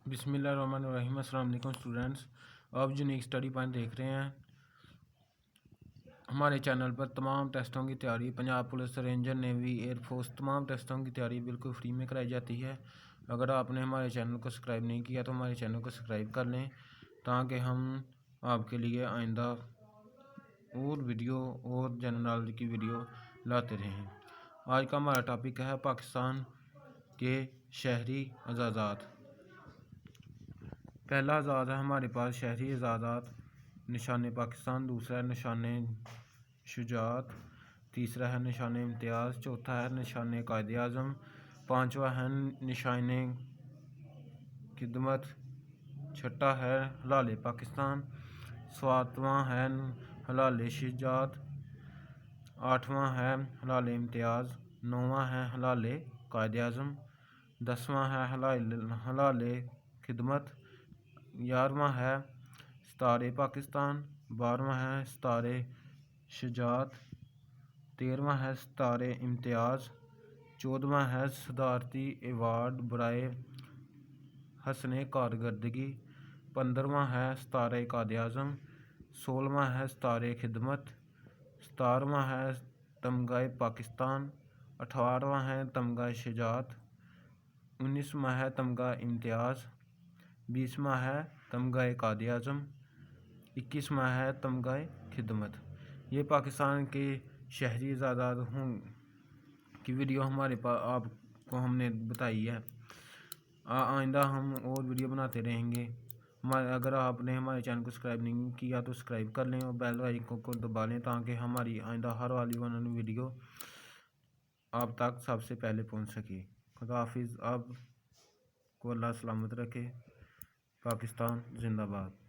बिस्मिल्लाहिर्रहमानिर्रहीम। अस्सलाम वालेकुम स्टूडेंट्स, आप यूनिक स्टडी पॉइंट देख रहे हैं। हमारे चैनल पर तमाम टेस्टों की तैयारी, Punjab police, ranger, navy, air force तमाम टेस्टों की तैयारी बिल्कुल फ्री में कराई जाती है। अगर आपने हमारे चैनल को सब्सक्राइब नहीं किया तो हमारे चैनल को सब्सक्राइब कर लें ताकि हम आपके लिए आइंदा और वीडियो और जनरल नॉलेज की वीडियो लाते रहें। आज का हमारा टॉपिक है पाकिस्तान के शहरी एजाज़ात। पहला आज़ाद है हमारे पास शहरी एजाज़ात, निशान पाकिस्तान। दूसरा है निशान शुजात। तीसरा है निशान इम्तियाज़। चौथा है निशान कायदे आज़म। पाँचवा है निशान खिदमत। छठा है हलाल पाकिस्तान। सातवां है हलाल शुजात। आठवां है हलाल इम्तियाज़। नौवां है हलाल कायदे आज़म। 10वां है हलाल खिदमत। 11वां है सितारे पाकिस्तान। 12वां है सितारे शुजात। 13वां है सितारे इम्तियाज़। 14वां है सदारती एवार्ड बराए हसन कारकर्दगी। 15वां है सितारे कायदे आज़म। 16वां है सितारे खिदमत। 17वां है तमगा पाकिस्तान। 18वां है तमगा शुजात। 19वां है तमगा इम्तियाज़। 20वां है तमगा कायदे आज़म। 21वां है तमगा खिदमत। ये पाकिस्तान के शहरी एजाज़ात की वीडियो हमारे पास आपको हमने बताई है। आइंदा हम और वीडियो बनाते रहेंगे। अगर आपने हमारे चैनल को सब्सक्राइब नहीं किया तो सब्सक्राइब कर लें और बेल आइकन को दबा लें ताकि हमारी आइंदा हर वाली वीडियो आप तक सबसे पहले पहुंच सके। खुदा हाफिज़। आप को अल्लाह सलामत रखे। पाकिस्तान जिंदाबाद।